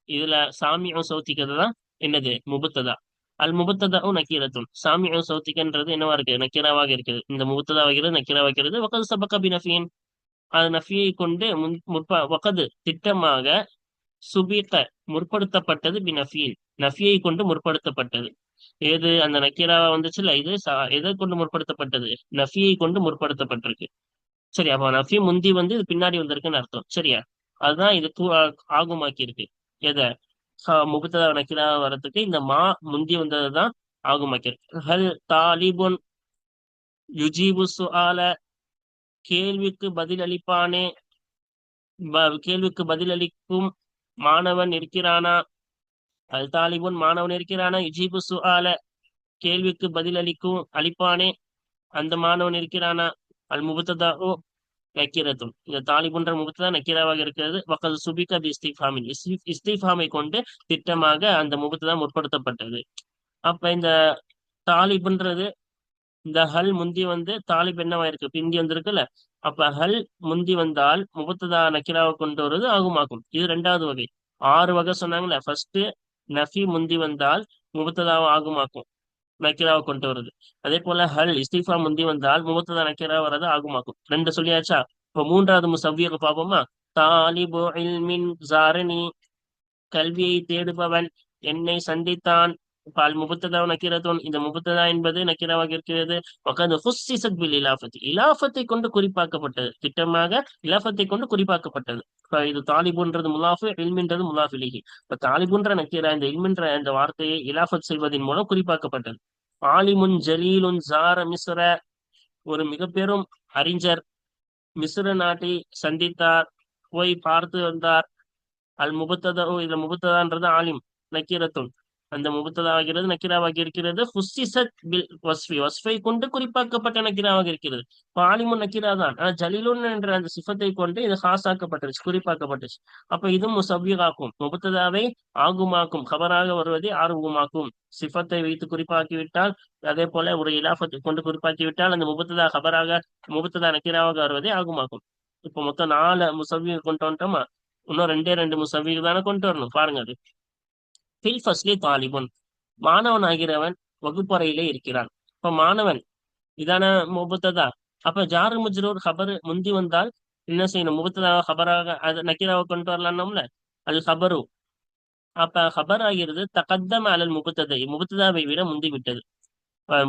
இதுல சாமிஉ சௌதிகது தான் என்னது, முபத்ததா. அல் முபத்ததா நக்கீரத்துன், சாமிஉ சௌதிகன்றது என்னவா இருக்கு, நக்கீராவாக இருக்குது. இந்த முபத்ததா வைக்கிறது நக்கீரா வைக்கிறது. வகது சபக பினஃபியின், அது நஃபியை கொண்டு வகது திட்டமாக, சுபீக முற்படுத்தப்பட்டது, பினஃபியின் நஃபியை கொண்டு முற்படுத்தப்பட்டது. ஏது அந்த நக்கீராவா வந்துச்சுல்ல, இது எதை கொண்டு முற்படுத்தப்பட்டது, நஃபியை கொண்டு முற்படுத்தப்பட்டிருக்கு. சரி, அப்ப நஃபி முந்தி வந்து இது பின்னாடி வந்திருக்குன்னு அர்த்தம். சரியா, அதுதான் இது ஆகுமாக்கி இருக்கு. எதை, முபத்ததா நக்கீரா வர்றதுக்கு இந்த மா முந்தி வந்ததுதான் ஆகுமாக்கி இருக்கு. ஹல் தாலிபுன் யுஜீபு சுஆல, கேள்விக்கு பதில் அளிப்பானே, கேள்விக்கு பதில் அளிக்கும் மாணவன் இருக்கிறானா. அல் தாலிபுன் மாணவன் இருக்கிறானா, யுஜீபு சுஆல கேள்விக்கு பதில் அளிப்பானே அந்த மாணவன் இருக்கிறானா. அல் முபத்ததா நக்கீரத்துன், இந்த தாலிபுன்ற முபத்ததா நக்கீராவாக இருக்கிறது. வகது சுபிக பி இஸ்திஃபாமின், இஸ்திஃபாமை கொண்டு திட்டமாக அந்த முபத்ததா முற்படுத்தப்பட்டது. அப்ப இந்த தாலிபுன்றது, இந்த ஹல் முந்தி வந்து தாலிப் என்னவா இருக்கு, பிந்தி வந்திருக்குல்ல. அப்ப ஹல் முந்தி வந்தால் முபத்ததா நக்கீராவை கொண்டு வருவது ஆகுமாக்கும். இது 2வது வகை. 6 வகை சொன்னாங்கல்ல. ஃபர்ஸ்ட் நஃபி முந்தி வந்தால் முபத்ததாவை ஆகுமாக்கும், நக்கீராவை கொண்டு வருது. அதே போல ஹல் இஸ்திஃபா முந்தி வந்தால் முபத்ததா நக்கீரா வர்றது ஆகுமாக்கும். 2 சொல்லியாச்சா. இப்ப 3வது முசவ்விக பார்ப்போமா. தாலிபு இல்மின் ஜாரனி, கல்வியை தேடுபவன் என்னை சந்தித்தான். பால் முபத்ததா நக்கீரத்துன், இந்த முபத்ததா என்பது நக்கீராவாக இருக்கிறது. வகது ஹுஸ்ஸிஸத் பில் இலாஃபத்தி, இலாஃபத்தை கொண்டு குறிப்பாக்கப்பட்டது, திட்டமாக இலாஃபத்தை கொண்டு குறிப்பாக்கப்பட்டது. இது தாலிபுன்றது முலாஃபு, இல்மின்றது முலாஃப் இலைஹி. இப்ப தாலிபுன்ற நக்கீரா இந்த இல்மின்ற இந்த வார்த்தையை இலாஃபத் செய்வதன் மூலம் குறிப்பாக்கப்பட்டது. ஆலிமுன் ஜலீலுன் ஜார மிஸ்ர, ஒரு மிக பெரும் அறிஞர் மிஸ்ர நாட்டை சந்தித்தார், போய் பார்த்து வந்தார். அல் முபத்ததா, இதுல முபத்ததான்றது ஆலிம் நக்கீரத்துன், அந்த முபத்ததா ஆகிறது நக்கீராவாக இருக்கிறது. ஹுஸ்ஸிஸத் பில் வஸ்ஃபி, வஸ்ஃபை கொண்டு குறிப்பாக்கப்பட்ட நக்கீராவாக இருக்கிறது. ஆலிமுன் நக்கீரா தான், ஆனா ஜலீலுன் என்ற அந்த சிஃபத்தை கொண்டு இது ஹாஸாக்கப்பட்டுருச்சு, குறிப்பாக்கப்பட்டுச்சு. அப்ப இதுவும் முசவ்விகாக்கும், முபத்ததாவை ஆகுமாக்கும், கபராக வருவதை ஆர்வமாக்கும். சிஃபத்தை வைத்து குறிப்பாக்கிவிட்டால், அதே போல ஒரு இலாஃபத்தை கொண்டு குறிப்பாக்கிவிட்டால் அந்த முபத்ததா கபராக, முபத்ததா நக்கீராவாக வருவதை ஆகுமாக்கும். இப்ப மொத்தம் 4 முசவ்விக கொண்டு வந்துட்டோமா. இன்னும் 2 முசவ்விக தானே கொண்டு வரணும். பாருங்க, அது ஃபில் ஃபஸ்லி தாலிபுன், மாணவன் ஆகிறவன் வகுப்பறையிலே இருக்கிறான். இப்ப மாணவன் இதான முபத்ததா. அப்ப ஜாரு மஜ்ரூர் ஹபர் முந்தி வந்தால் என்ன செய்யணும்? முபத்ததா ஹபராக அது நக்கீராவை கொண்டு வரலாம்ல. அது ஹபரு. அப்ப ஹபர் ஆகிறது தகத்தம் அலல் முபத்ததை, முபத்ததாவை விட முந்தி விட்டது.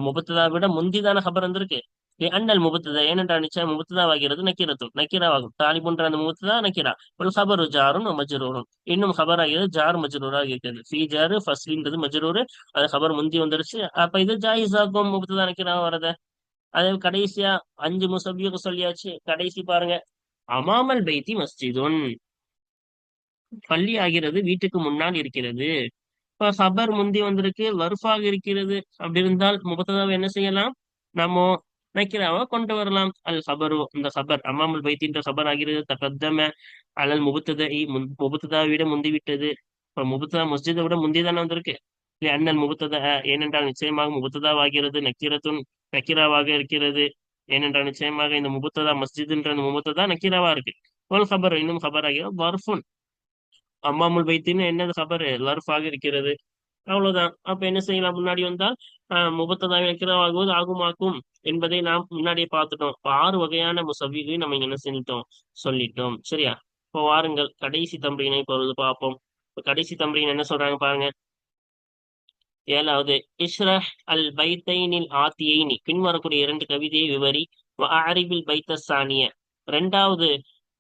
முபத்ததா விட முந்திதான ஹபர் வந்திருக்கு. அண்ணல் முபத்ததா ஏனென்றால் நிச்சயம் முபத்ததாவாகிறது நக்கீரத்தும் நக்கீராவாகும். தாலிபுன்ற அந்த முபத்ததா நக்கீரா ஒரு ஹபரு ஜாரும் மஜ்ரூரும். இன்னும் ஹபர் ஆகிறது ஜார் மஜ்ரூராக இருக்கிறது. ஃபி ஜாரு ஃபஸ்லின்றது மஜ்ரூரு. அது ஹபர் முந்தி வந்துருச்சு. அப்ப இது ஜாயிஸாக்கும் முபத்ததா நக்கீரா வரத. அதே கடைசியா 5 முசபிக்கு சொல்லியாச்சு. கடைசி பாருங்க. அமாமல் பைத்தி மஸ்ஜிதுன். பள்ளி ஆகிறது வீட்டுக்கு முன்னால் இருக்கிறது. இப்ப ஹபர் முந்தி வந்திருக்கு, லர்ஃபாக இருக்கிறது. அப்படி இருந்தால் முபத்ததாவை என்ன செய்யலாம்? நம்ம நக்கிராவா கொண்டு வரலாம். அல் ஹபரு, இந்த ஹபர் அமாமுல் பைத்தின்ற ஹபர் ஆகிறது தகத்தம அலல் முபத்ததை, முபத்ததாவை விட முந்தி விட்டது. இப்ப முபத்ததா மஸ்ஜிதை விட முந்தி தானே வந்திருக்கு. அண்ணல் முபத்ததா ஏனென்றால் நிச்சயமாக முபத்ததாவாகிறது நக்கீரத்துன் நக்கீராவாக இருக்கிறது. ஏனென்றால் நிச்சயமாக இந்த முபத்ததா மஸ்ஜித்ன்ற இந்த முபத்ததா நக்கீராவா இருக்கு. ஒரு ஹபர் இன்னும் ஹபர் ஆகிறது வர்ஃபுன். அம்மாமுல் பைத்தின்னு என்னது ஹபர் லர்ஃபாக இருக்கிறது. அவ்வளவுதான். அப்ப என்ன செய்யலாம்? முன்னாடி வந்தால் முபத்ததா வைக்கிறவாகுவது ஆகுமாக்கும் என்பதை நாம் முன்னாடியே பார்த்துட்டோம். இப்ப 6 வகையான முசவ்விகை நம்ம இங்க என்ன செஞ்சிட்டோம்? சொல்லிட்டோம். சரியா? இப்போ வாருங்கள் கடைசி தம்ரீனை பொழுது பார்ப்போம். இப்ப கடைசி தம்ரீன் என்ன சொல்றாங்க பாருங்க. 7வது இஷ்ரஹ் அல் பைத்தைனில் ஆத்தியைனி. பின்வரக்கூடிய 2 கவிதையை விவரி. அரிபில் பைத்த சானிய. 2வது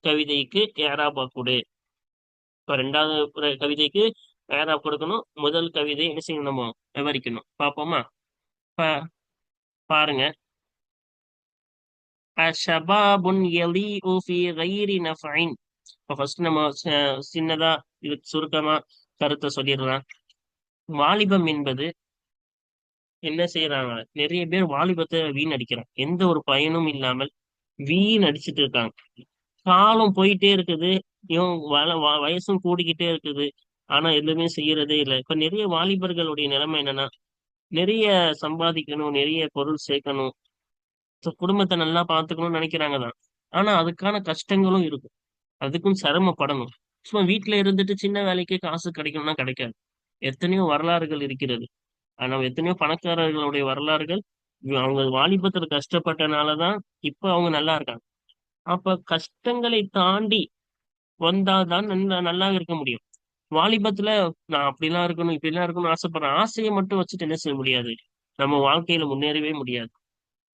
கவிதைக்கு ஏராபா கொடு. இப்ப 2வது கவிதைக்கு ஏராப் கொடுக்கணும். முதல் கவிதை என்ன செய்யணும்? நம்ம விவரிக்கணும். பார்ப்போமா? இப்ப பாருங்க. ஷபாபுன் யலீஉ ஃபீ கைரி நஃபைன். இப்போ ஃபர்ஸ்ட் நம்ம சின்னதா இது சுருக்கமா கருத்தை சொல்லிடலாம். வாலிபம் என்பது என்ன செய்யறாங்க? நிறைய பேர் வாலிபத்தை வீணடிக்கிறாங்க. எந்த ஒரு பயனும் இல்லாமல் வீணடிச்சிட்டு இருக்காங்க. காலம் போயிட்டே இருக்குது. இவன் வயசும் கூடிக்கிட்டே இருக்குது. ஆனா எதுவுமே செய்யறதே இல்லை. இப்ப நிறைய வாலிபர்களுடைய நிலைமை என்னன்னா, நிறைய சம்பாதிக்கணும், நிறைய பொருள் சேர்க்கணும், குடும்பத்தை நல்லா பாத்துக்கணும்னு நினைக்கிறாங்க தான். ஆனா அதுக்கான கஷ்டங்களும் இருக்கும். அதுக்கும் சிரமப்படணும். சும்மா வீட்டுல இருந்துட்டு சின்ன வேலைக்கு காசு கிடைக்கணும்னா கிடைக்காது. எத்தனையோ வரலாறுகள் இருக்கிறது. ஆனா எத்தனையோ பணக்காரர்களுடைய வரலாறுகள் அவங்க வாலிபத்துல கஷ்டப்பட்டனாலதான் இப்ப அவங்க நல்லா இருக்காங்க. அப்ப கஷ்டங்களை தாண்டி வந்தாதான் நல்லா இருக்க முடியும். வாலிபத்துல நான் அப்படிலாம் இருக்கணும் இப்படிலாம் இருக்கணும்னு ஆசைப்படுறேன். ஆசையை மட்டும் வச்சுட்டு என்ன செய்ய முடியாது? நம்ம வாழ்க்கையில முன்னேறவே முடியாது.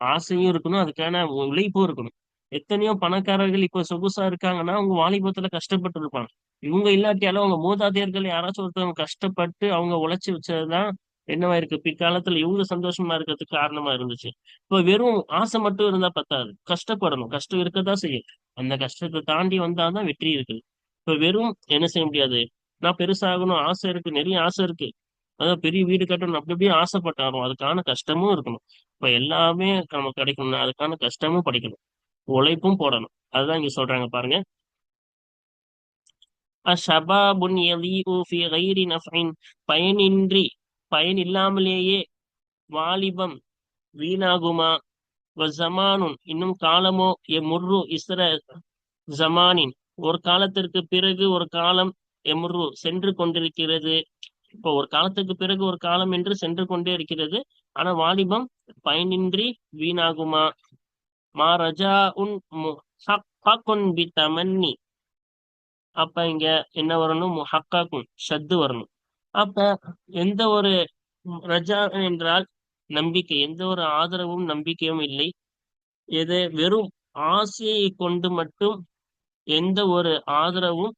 ஆசையும் இருக்கணும், அதுக்கான உழைப்பும் இருக்கணும். எத்தனையோ பணக்காரர்கள் இப்ப சொகுசா இருக்காங்கன்னா அவங்க வாலிபத்துல கஷ்டப்பட்டு இருப்பாங்க. இவங்க இல்லாட்டியாலும் அவங்க மூதாதையர்கள் யாராச்சும் ஒருத்தவங்க கஷ்டப்பட்டு அவங்க உழைச்சி வச்சதுதான் என்னவா இருக்கு பிற்காலத்துல இவங்க சந்தோஷமா இருக்கிறதுக்கு காரணமா இருந்துச்சு. இப்ப வெறும் ஆசை மட்டும் இருந்தா பத்தாது, கஷ்டப்படணும். கஷ்டம் இருக்கதான் செய்யும். அந்த கஷ்டத்தை தாண்டி வந்தாதான் வெற்றி இருக்குது. இப்ப வெறும் என்ன செய்ய முடியாது? நான் பெருசாகணும் ஆசை இருக்கு, நிறைய ஆசை இருக்கு, அதான் பெரிய வீடு கட்டணும் அப்படி இப்படியே ஆசைப்பட்டாலும் அதுக்கான கஷ்டமும் இருக்கணும். இப்ப எல்லாமே நமக்கு கிடைக்கணும்னா அதுக்கான கஷ்டமும் படிக்கணும், உழைப்பும் போடணும். அதுதான் இங்க சொல்றாங்க பாருங்க. அஷபாபுன் யலீஉ ஃபீ கைரி நஃப்இன். பயனின்றி, பயன் இல்லாமலேயே வாலிபம் வீணாகுமா? ஜமானுன் இன்னும் காலமோ முர்ரு இஸ்ர ஜமானின் ஒரு காலத்திற்கு பிறகு ஒரு காலம் எமுர்ரு சென்று கொண்டிருக்கிறது. இப்போ ஒரு காலத்துக்கு பிறகு ஒரு காலம் என்று சென்று கொண்டே இருக்கிறது. ஆனா வாலிபம் பயனின்றி வீணாகுமா? மா ரஜா உன் பி தமன்னி. அப்ப இங்க என்ன வரணும்? முஹக்காக்கும் ஷத்து வரணும். அப்ப எந்த ஒரு ரஜா என்றால் நம்பிக்கை, எந்த ஒரு ஆதரவும் நம்பிக்கையும் இல்லை. எது வெறும் ஆசையை கொண்டு மட்டும் எந்த ஒரு ஆதரவும்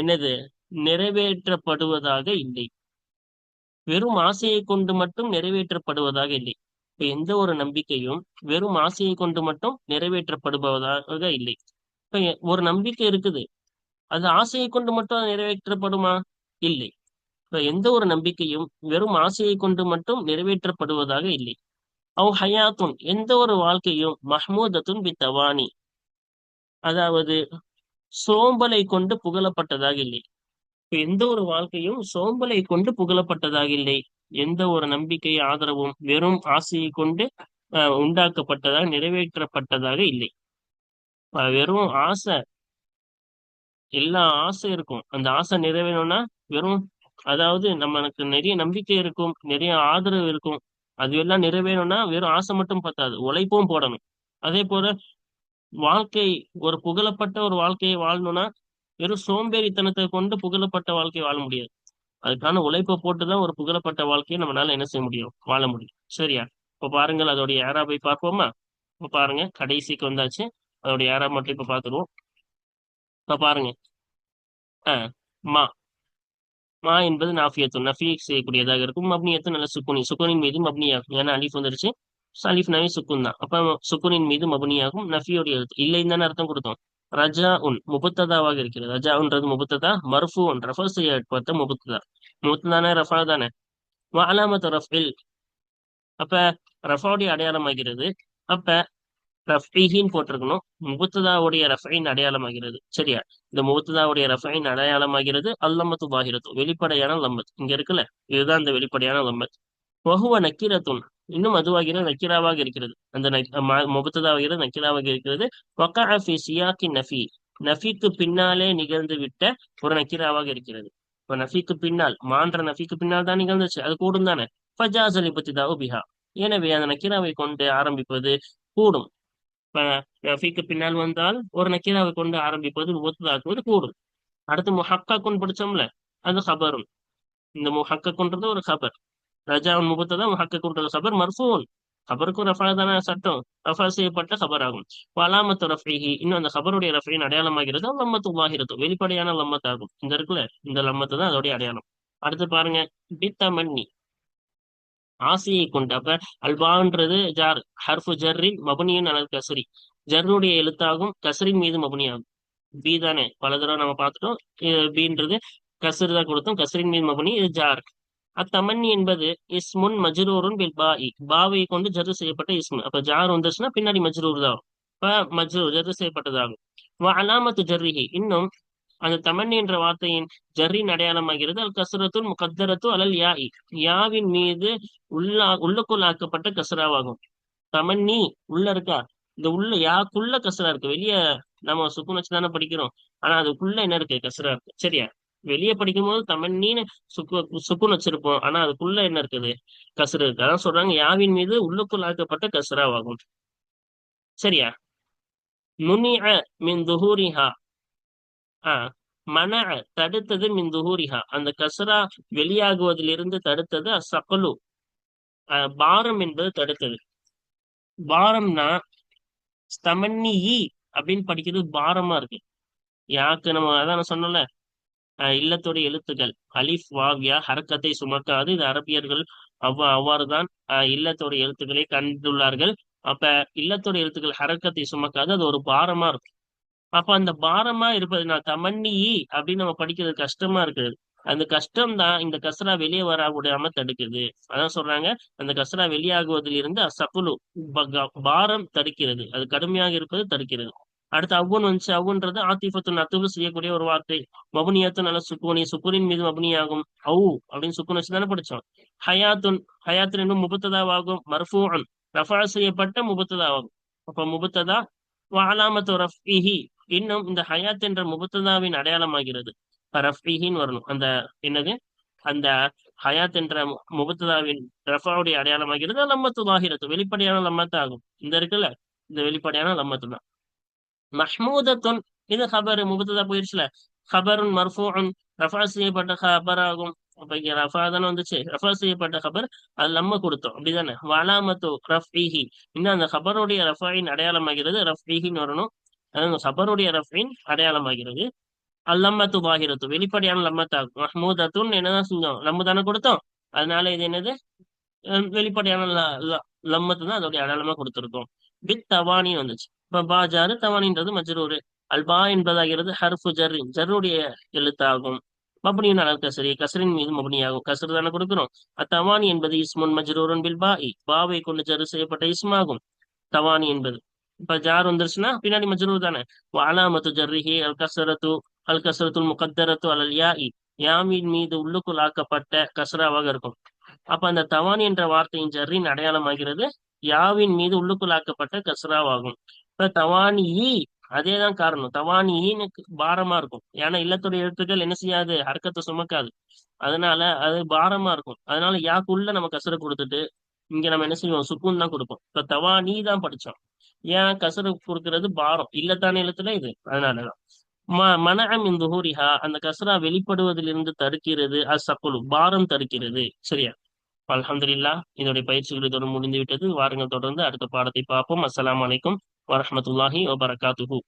என்னது நிறைவேற்றப்படுவதாக இல்லை. வெறும் ஆசையை கொண்டு மட்டும் நிறைவேற்றப்படுவதாக இல்லை. இப்ப எந்த ஒரு நம்பிக்கையும் வெறும் ஆசையை கொண்டு மட்டும் நிறைவேற்றப்படுவதாக இல்லை. இப்ப ஒரு நம்பிக்கை இருக்குது, அது ஆசையை கொண்டு மட்டும் நிறைவேற்றப்படுமா? இல்லை. இப்ப எந்த ஒரு நம்பிக்கையும் வெறும் ஆசையை கொண்டு மட்டும் நிறைவேற்றப்படுவதாக இல்லை. அவ் ஹயாத்துன் எந்த ஒரு வாழ்க்கையும் மஹ்மூதத்துன் பி தவானி, அதாவது சோம்பலை கொண்டு புகழப்பட்டதாக இல்லை. இப்ப எந்த ஒரு வாழ்க்கையும் சோம்பலை கொண்டு புகழப்பட்டதாக இல்லை. எந்த ஒரு நம்பிக்கை ஆதரவும் வெறும் ஆசையை கொண்டு உண்டாக்கப்பட்டதாக நிறைவேற்றப்பட்டதாக இல்லை. வெறும் ஆசை, எல்லா ஆசை இருக்கும், அந்த ஆசை நிறைவேறணும்னா வெறும் அதாவது நமக்கு நிறைய நம்பிக்கை இருக்கும், நிறைய ஆதரவு இருக்கும். அது எல்லாம் நிறைவேறணும்னா வெறும் ஆசை மட்டும் பத்தாது, உழைப்பும் போடணும். அதே போல வாழ்க்கை ஒரு புகழப்பட்ட ஒரு வாழ்க்கையை வாழணும்னா வெறும் சோம்பேறித்தனத்தை கொண்டு புகழப்பட்ட வாழ்க்கையை வாழ முடியாது. அதுக்கான உழைப்பை போட்டுதான் ஒரு புகழப்பட்ட வாழ்க்கையை நம்மளால என்ன செய்ய முடியும், வாழ முடியும். சரியா? இப்ப பாருங்கள், அதோடைய ஏறாபை பார்ப்போமா? இப்ப பாருங்க, கடைசிக்கு வந்தாச்சு. அதோடைய ஏறாப் மட்டும் இப்ப பாத்துருவோம். இப்ப பாருங்க. ஆஹ் மா மா என்பது நாஃபியத்துன், நஃபி செய்யக்கூடியதாக இருக்கும். மப்னியத்துன் நல்ல சுக்குனி, சுக்குனின் மீது மப்னியாகும். ஏன்னா அலிஃப் வந்துருச்சு. அலிஃப்னாவே சுக்குன் தான். அப்ப சுக்குனின் மீது மப்னியாகும். நஃபியோடைய எழுத்து இல்லைன்னு தானே அர்த்தம் கொடுத்தோம். ரஜா உன் முபத்ததாவாக இருக்கிறது. ரஜா உன்றது முபத்ததா, மர்ஃபு உன் ரஃபா செய்யப்பட்ட முபத்ததா. முபத்ததானே ரஃபா தானே. வ அலாமத்து ரஃபில், அப்ப ரஃபாவுடைய அடையாளமாகிறது. அப்ப ரஃபீஹின்னு போட்டிருக்கணும். முபத்ததாவுடைய ரஃபைன் அடையாளமாகிறது. சரியா? இந்த முபத்ததாவுடைய ரஃபைன் அடையாளமாகிறது அல்லம்மத்து பாஹிரத்து, வெளிப்படையான லம்மத் இங்க இருக்குல்ல. இதுதான் இந்த வெளிப்படையான லம்மத். வஹுவ நக்கிரத்துன், இன்னும் அதுவாகிறது நக்கிராவாக இருக்கிறது. அந்த முபத்ததாவாகிறது நக்கிராவாக இருக்கிறது. வக்கஅ ஃபி சியாக்கி நஃபி, நஃபிக்கு பின்னாலே நிகழ்ந்து விட்ட ஒரு நக்கிராவாக இருக்கிறது. இப்ப நஃபிக்கு பின்னால், மான்ற நஃபிக்கு பின்னால் தான் நிகழ்ந்துச்சு, அது கூடும் தானே. ஃபஜாசல் இப்திதாஉ பிஹா, எனவே அந்த நக்கிராவை கொண்டு ஆரம்பிப்பது கூடும். இப்ப ஃபீக்கு பின்னால் வந்தால் ஒரு நக்கீராவை கொண்டு ஆரம்பிப்பது முபத்ததாக்குவது கூடும். அடுத்து முஹக்காக்குன்னு படிச்சோம்ல, அது ஹபரும். இந்த முஹக்கக்குன்றது ஒரு ஹபர். ரஜாவுன் முபத்ததா, முஹக்கக்குன்றது ஹபர். மர்ஃபூன், ஹபருக்கும் ரஃபா தானே சட்டம், ரஃபா செய்யப்பட்ட ஹபர் ஆகும். அலாமத்து ரஃபீஹி, இன்னும் அந்த ஹபருடைய ரஃபின் அடையாளமாகிறது லம்மத்து வாஹிரத்து, வெளிப்படையான லம்மத் ஆகும். இந்த இருக்குல்ல, இந்த லம்மத்து தான் அதோடைய அடையாளம். அடுத்து பாருங்க, பித்தமன்னி, ஆசையை கொண்டு. அப்ப அல்பான்றது ஜார், ஹர்ஃபு ஜர்ரின் மபனியின் அலல் கஸ்ரி, ஜர்ருடைய எழுத்தாகும், கஸ்ரின் மீது மபனியாகும். பி தானே, பல தடவை நம்ம பார்த்துட்டோம். பீன்றது கஸ்ரு தான் கொடுத்தோம், கஸ்ரின் மீது மபனி, இது ஜார். அத்தமன்னி என்பது இஸ்முன் மஜ்ரூருன் பில் பாஇ, பாவை கொண்டு ஜர்ரு செய்யப்பட்ட இஸ்மு. அப்ப ஜார் வந்துச்சுன்னா பின்னாடி மஜ்ரூர் தான். இப்ப மஜ்ரூர் ஜர்ரு செய்யப்பட்டதாகும். வ அலாமத்து ஜர்ரிஹி, இன்னும் அந்த தமன்னி என்ற வார்த்தையின் ஜர்ரின் அடையாளமாகிறது அல் கஸ்ரத்துல் முகத்தரத்து அலல் யாஇ, யாவின் மீது உள்ளுக்குள் ஆக்கப்பட்ட கஸ்ராவாகும். தமன்னி உள்ள இருக்கா, இந்த உள்ள யாக்குள்ள கஸ்ரா இருக்கு. வெளியே நம்ம சுக்குன் வச்சு தானே படிக்கிறோம், ஆனா அதுக்குள்ள என்ன இருக்கு, கஸ்ரா இருக்கு. சரியா? வெளியே படிக்கும் போது தமன்னின்னு சுக்குன் வச்சிருப்போம், ஆனா அதுக்குள்ள என்ன இருக்குது, கஸ்ரு இருக்கு. அதான் சொல்றாங்க யாவின் மீது உள்ளுக்குள் ஆக்கப்பட்ட கஸ்ராவாகும். சரியா? நுனிஅ மின் துஹூரிஹா, ஆஹ் மன தடுத்தது, மின் துஹூரிஹா அந்த கஸ்ரா வெளியாகுவதிலிருந்து தடுத்தது. அசகலு, பாரம் என்பது தடுத்தது. பாரம்னா ஸ்தமன்னி அப்படின்னு படிக்கிறது பாரமா இருக்கு. யாக்கு நம்ம அதான் நான் சொன்னல, இல்லத்தோடைய எழுத்துக்கள் அலிஃப் வாவ்யா ஹரக்கத்தை சுமக்காது. இது அரபியர்கள் அவ்வாறுதான் இல்லத்தோடைய எழுத்துக்களை கண்டுள்ளார்கள். அப்ப இல்லத்தோடைய எழுத்துக்கள் ஹரக்கத்தை சுமக்காது, அது ஒரு பாரமா இருக்கும். அப்ப அந்த பாரமா இருப்பது நான் தமன்னி அப்படின்னு நம்ம படிக்கிறது கஷ்டமா இருக்குது. அந்த கஷ்டம் தான் இந்த கஸ்ரா வெளியே வர விடாம தடுக்குது. அதான் சொல்றாங்க, அந்த கஸ்ரா வெளியாகுவதில் இருந்து அசகுலு, பாரம் தடுக்கிறது, அது கடுமையாக இருப்பது தடுக்கிறது. அடுத்து அவ்வுன் வந்துச்சு. அவ்வுன்றது ஆத்திஃபத்துன் அத்துவு செய்யக்கூடிய ஒரு வார்த்தை. மபுனியத்துன் நல்ல சுக்குனி, சுக்குனின் மீது மபுனியாகும். அவு அப்படின்னு சுக்குன் வச்சு தானே படிச்சோம். ஹயாத்துன், ஹயாத்துன் என்னும் முபத்ததாவாகும். மர்ஃபூஅன், ரஃபா செய்யப்பட்ட முபத்ததாவாகும். அப்ப முபத்ததா வஅலாமத்து ரஃபிஹி, இன்னும் இந்த ஹயாத் என்ற முபத்ததாவின் அடையாளமாகிறது. ரஃபிஹின்னு வரணும். அந்த என்னது, அந்த ஹயாத் என்ற முபத்ததாவின் ரஃபாவுடைய அடையாளமாகிறது லம்மத்து வாஹிரத்து, வெளிப்படையான லம்மத்து ஆகும். இந்த இருக்குல்ல, இந்த வெளிப்படையான லம்மத்து தான். மஹ்மூதத்துன், இது ஹபர் முபத்ததா போயிடுச்சுல. ஹபருன் மர்ஃபூஉன், ரஃபா செய்யப்பட்ட ஹபர் ஆகும். அப்ப இங்க ரஃபா தானே வந்துச்சு, ரஃபா செய்யப்பட்ட ஹபர், அது நம்ம கொடுத்தோம் அப்படிதானே. வலாமத்து ரஃபிஹி, இன்னும் அந்த ஹபருடைய ரஃபாயின் அடையாளமாகிறது ரஃபிஹின்னு வரணும். அதாவது ஹபருடைய ரஃபின் அடையாளமாகிறது. அல்லம்மத்து பாஹிரத்து, வெளிப்படையான லம்மத்தாகும். மஹ்மூதத்துன் என்னதான் செஞ்சோம், நம்ம தானே கொடுத்தோம். அதனால இது என்னது, வெளிப்படையான லம்மத்து தான் அதோடைய அடையாளமா கொடுத்திருக்கோம். பித் தவானி வந்துச்சு. இப்ப பாஜாரு, தவானின்றது மஜ்ரூரு. அல்பா என்பதாகிறது ஹர்ஃபு ஜர்ரின், ஜர்ருடைய எழுத்தாகும். மபனியின் அலல் கஸ்ரி, கஸ்ரின் மீது மபனியாகும். கஸ்ரு தானே கொடுக்கிறோம். அத்தவானி என்பது இஸ்முன் மஜ்ரூரன் பில் பாஇ, பாவை கொண்டு ஜர்ரு செய்யப்பட்ட இஸ்மாகும் தவானி என்பது. இப்ப ஜார் வந்துருச்சுன்னா பின்னாடி மஜ்ரூர் தானே. அலாமத்து ஜர்ரிஹி அல் கஸ்ரத்து, அல் கஸ்ரத்துல் முகத்தரத்து அலல் யாஇ, யாமின் மீது உள்ளுக்குள் ஆக்கப்பட்ட கஸ்ராவாக இருக்கும். அப்ப அந்த தவானி என்ற வார்த்தையின் ஜர்ரின் அடையாளமாகிறது யாவின் மீது உள்ளுக்குள்ளாக்கப்பட்ட கஸ்ராவாகும். இப்ப தவானி அதேதான் காரணம். தவான் ஈனுக்கு பாரமா இருக்கும். ஏன்னா இல்லத்துடைய எழுத்துக்கள் என்ன செய்யாது, ஹர்க்கத்தை சுமக்காது. அதனால அது பாரமா இருக்கும். அதனால யாக்குள்ள நம்ம கசரை கொடுத்துட்டு இங்க நம்ம என்ன செய்வோம், சுக்கூன் தான் கொடுப்போம். இப்ப தவானி தான் படிச்சோம். ஏன் கசரு கொடுக்கிறது பாரம், இல்லத்தான எழுத்துல இது, அதனாலதான். மனஅ மின் துஹூரிஹா, அந்த கஸ்ரா வெளிப்படுவதிலிருந்து தடுக்கிறது. அஸ்ஸகுலு, பாரம் தடுக்கிறது. சரியா? அல்ஹம்துலில்லாஹ், இதோடைய பயிற்சிகள் இதோடு முடிந்து விட்டது. வாருங்கள் தொடர்ந்து அடுத்த பாடத்தை பார்ப்போம். அஸ்ஸலாமு அலைக்கும் வரஹ்மத்துல்லாஹி வபரகாத்துஹு.